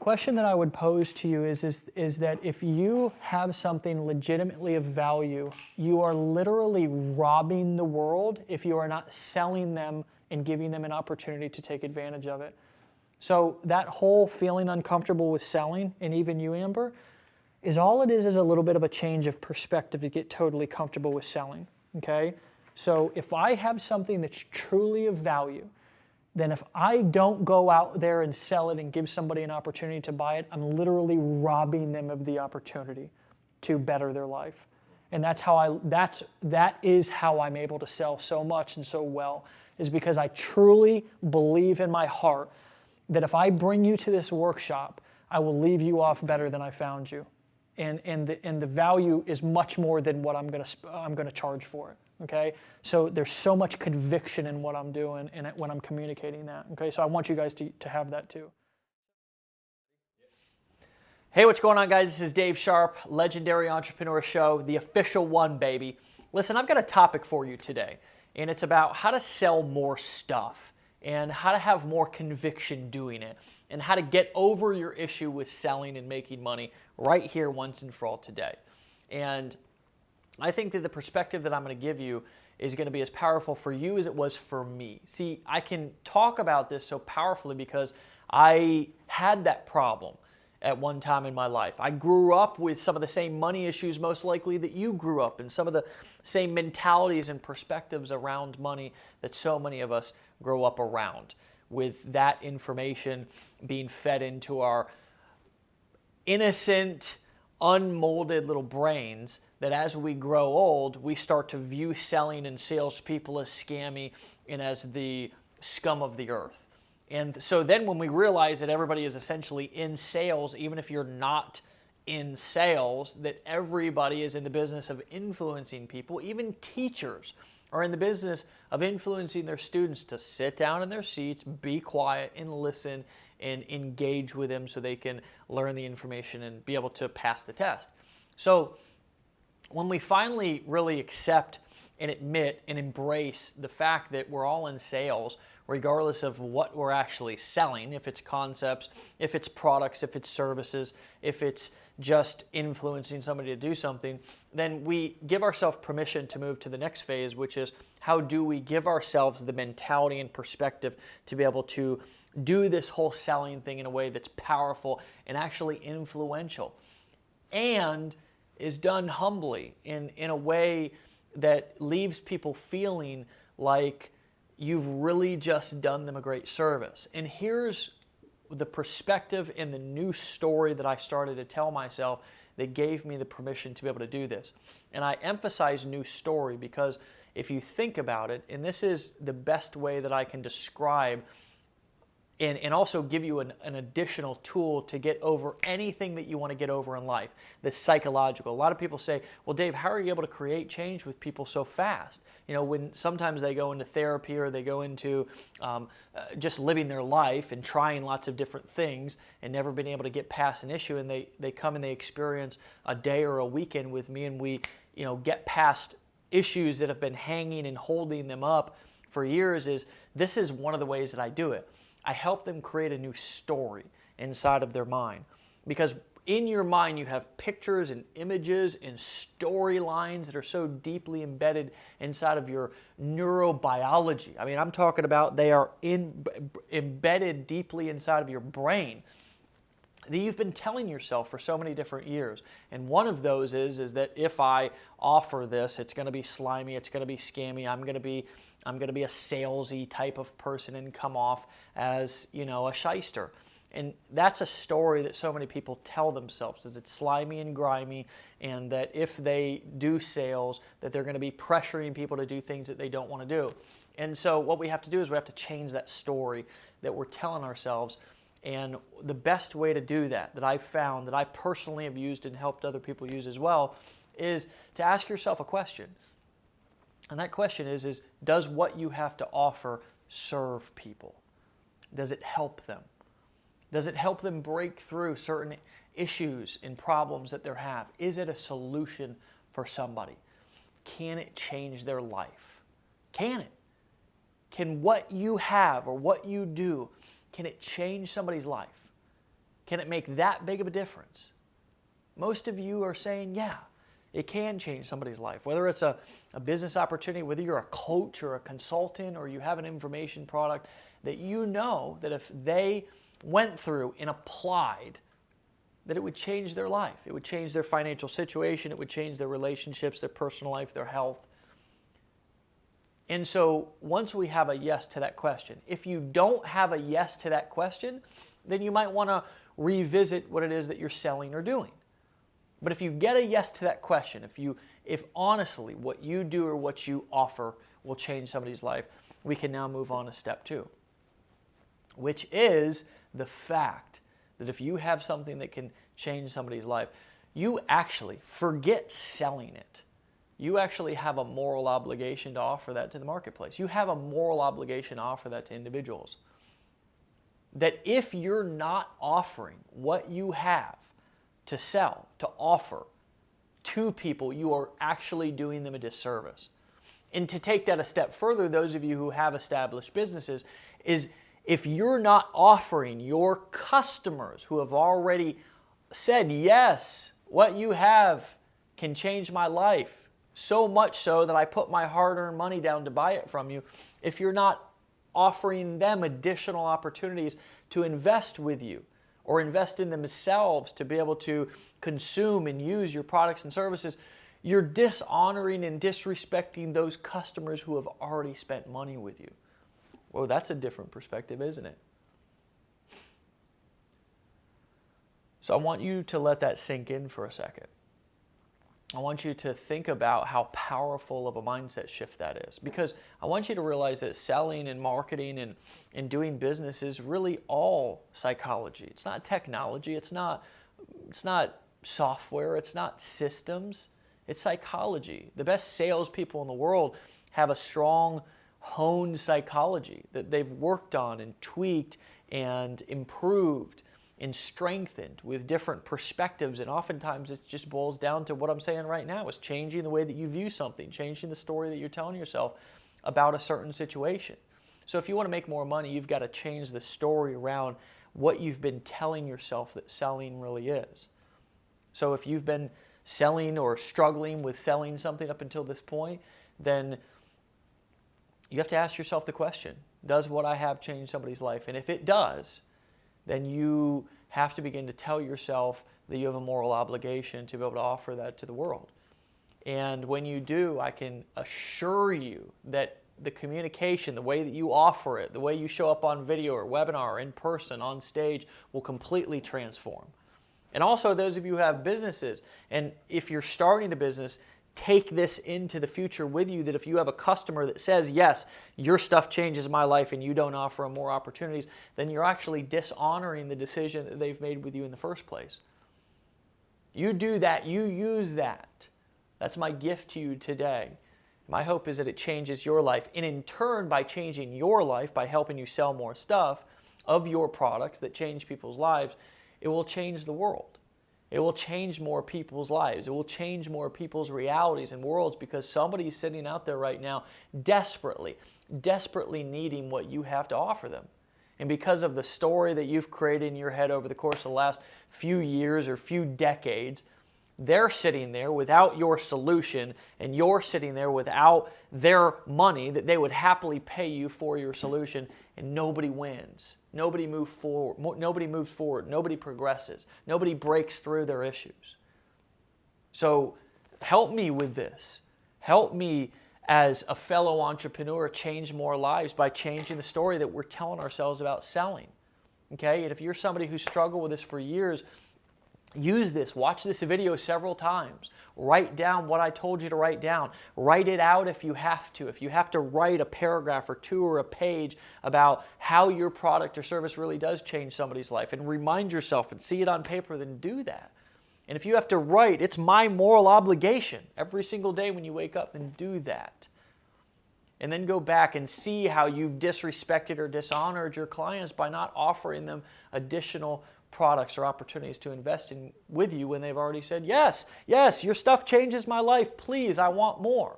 question that I would pose to you is that if you have something legitimately of value, you are literally robbing the world if you are not selling them and giving them an opportunity to take advantage of it. So that whole feeling uncomfortable with selling, and even you, Amber, is all it is a little bit of a change of perspective to get totally comfortable with selling, okay? So if I have something that's truly of value, then if I don't go out there and sell it and give somebody an opportunity to buy it, I'm literally robbing them of the opportunity to better their life. And that is how I'm able to sell so much and so well, is because I truly believe in my heart that if I bring you to this workshop, I will leave you off better than I found you. And the value is much more than what I'm going to charge for it. Okay, so there's so much conviction in what I'm doing and when I'm communicating that. Okay, so I want you guys to have that too. Hey, what's going on, guys? This is Dave Sharpe, Legendary Entrepreneur Show, the official one, baby. Listen, I've got a topic for you today, and it's about how to sell more stuff and how to have more conviction doing it and how to get over your issue with selling and making money right here once and for all today. And I think that the perspective that I'm going to give you is going to be as powerful for you as it was for me. See, I can talk about this so powerfully because I had that problem at one time in my life. I grew up with some of the same money issues most likely that you grew up in, some of the same mentalities and perspectives around money that so many of us grow up around, with that information being fed into our innocent, unmolded little brains, that as we grow old, we start to view selling and salespeople as scammy and as the scum of the earth. And so then when we realize that everybody is essentially in sales, even if you're not in sales, that everybody is in the business of influencing people, even teachers are in the business of influencing their students to sit down in their seats, be quiet, and listen, and engage with them so they can learn the information and be able to pass the test. So when we finally really accept and admit and embrace the fact that we're all in sales, regardless of what we're actually selling, if it's concepts, if it's products, if it's services, if it's just influencing somebody to do something, then we give ourselves permission to move to the next phase, which is how do we give ourselves the mentality and perspective to be able to do this whole selling thing in a way that's powerful and actually influential, and is done humbly in a way that leaves people feeling like you've really just done them a great service. And here's the perspective and the new story that I started to tell myself that gave me the permission to be able to do this. And I emphasize new story because if you think about it, and this is the best way that I can describe and also give you an additional tool to get over anything that you want to get over in life, the psychological. A lot of people say, well, Dave, how are you able to create change with people so fast? You know, when sometimes they go into therapy or they go into just living their life and trying lots of different things and never been able to get past an issue, and they come and they experience a day or a weekend with me, and we, you know, get past issues that have been hanging and holding them up for years. This is one of the ways that I do it. I help them create a new story inside of their mind, because in your mind you have pictures and images and storylines that are so deeply embedded inside of your neurobiology. I mean, I'm talking about they are embedded deeply inside of your brain that you've been telling yourself for so many different years. And one of those is that if I offer this, it's going to be slimy, it's going to be scammy, I'm going to be a salesy type of person and come off as, you know, a shyster. And that's a story that so many people tell themselves, is it's slimy and grimy, and that if they do sales, that they're going to be pressuring people to do things that they don't want to do. And so what we have to do is we have to change that story that we're telling ourselves. And the best way to do that I've found, that I personally have used and helped other people use as well, is to ask yourself a question. And that question is does what you have to offer serve people? Does it help them? Does it help them break through certain issues and problems that they have? Is it a solution for somebody? Can it change their life? Can it? Can what you have or what you do, can it change somebody's life? Can it make that big of a difference? Most of you are saying, yeah, it can change somebody's life. Whether it's a business opportunity, whether you're a coach or a consultant, or you have an information product that you know that if they went through and applied, that it would change their life. It would change their financial situation. It would change their relationships, their personal life, their health. And so once we have a yes to that question, if you don't have a yes to that question, then you might want to revisit what it is that you're selling or doing. But if you get a yes to that question, if honestly what you do or what you offer will change somebody's life, we can now move on to step 2, which is the fact that if you have something that can change somebody's life, you actually forget selling it. You actually have a moral obligation to offer that to the marketplace. You have a moral obligation to offer that to individuals. That if you're not offering what you have to sell, to offer to people, you are actually doing them a disservice. And to take that a step further, those of you who have established businesses, is if you're not offering your customers who have already said, yes, what you have can change my life, so much so that I put my hard-earned money down to buy it from you, if you're not offering them additional opportunities to invest with you or invest in themselves to be able to consume and use your products and services, you're dishonoring and disrespecting those customers who have already spent money with you. Well, that's a different perspective, isn't it? So I want you to let that sink in for a second. I want you to think about how powerful of a mindset shift that is. Because I want you to realize that selling and marketing and doing business is really all psychology. It's not technology. It's not software. It's not systems. It's psychology. The best salespeople in the world have a strong, honed psychology that they've worked on and tweaked and improved and strengthened with different perspectives, and oftentimes it just boils down to what I'm saying right now, is changing the way that you view something, changing the story that you're telling yourself about a certain situation. So if you want to make more money, you've got to change the story around what you've been telling yourself that selling really is. So if you've been selling or struggling with selling something up until this point, then you have to ask yourself the question, does what I have change somebody's life? And if it does, then you have to begin to tell yourself that you have a moral obligation to be able to offer that to the world. And when you do, I can assure you that the communication, the way that you offer it, the way you show up on video or webinar, in person, on stage, will completely transform. And also those of you who have businesses, and if you're starting a business, take this into the future with you, that if you have a customer that says, yes, your stuff changes my life and you don't offer them more opportunities, then you're actually dishonoring the decision that they've made with you in the first place. You do that, you use that. That's my gift to you today. My hope is that it changes your life. And in turn, by changing your life, by helping you sell more stuff of your products that change people's lives, it will change the world. It will change more people's lives. It will change more people's realities and worlds, because somebody's sitting out there right now desperately needing what you have to offer them. And because of the story that you've created in your head over the course of the last few years or few decades, they're sitting there without your solution, and you're sitting there without their money that they would happily pay you for your solution, and nobody wins. Nobody moves forward. Nobody progresses. Nobody breaks through their issues. So help me with this. Help me as a fellow entrepreneur change more lives by changing the story that we're telling ourselves about selling. Okay? And if you're somebody who's struggled with this for years, use this. Watch this video several times. Write down what I told you to write down. Write it out if you have to. If you have to write a paragraph or two or a page about how your product or service really does change somebody's life, and remind yourself and see it on paper, then do that. And if you have to write, it's my moral obligation every single day when you wake up, then do that. And then go back and see how you've disrespected or dishonored your clients by not offering them additional products or opportunities to invest in with you when they've already said, yes, your stuff changes my life. Please, I want more.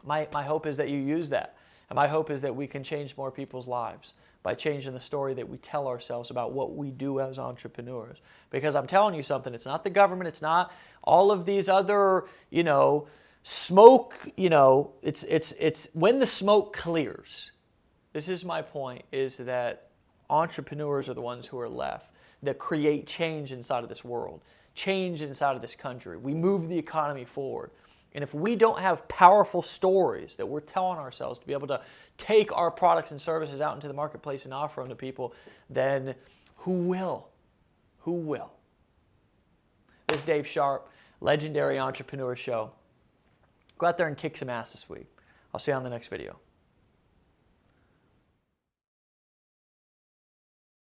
My hope is that you use that. And my hope is that we can change more people's lives by changing the story that we tell ourselves about what we do as entrepreneurs. Because I'm telling you something, it's not the government, it's not all of these other, smoke, it's when the smoke clears. This is my point, is that entrepreneurs are the ones who are left that create change inside of this world, change inside of this country. We move the economy forward. And if we don't have powerful stories that we're telling ourselves to be able to take our products and services out into the marketplace and offer them to people, then who will? Who will? This is Dave Sharpe, Legendary Entrepreneur Show. Go out there and kick some ass this week. I'll see you on the next video.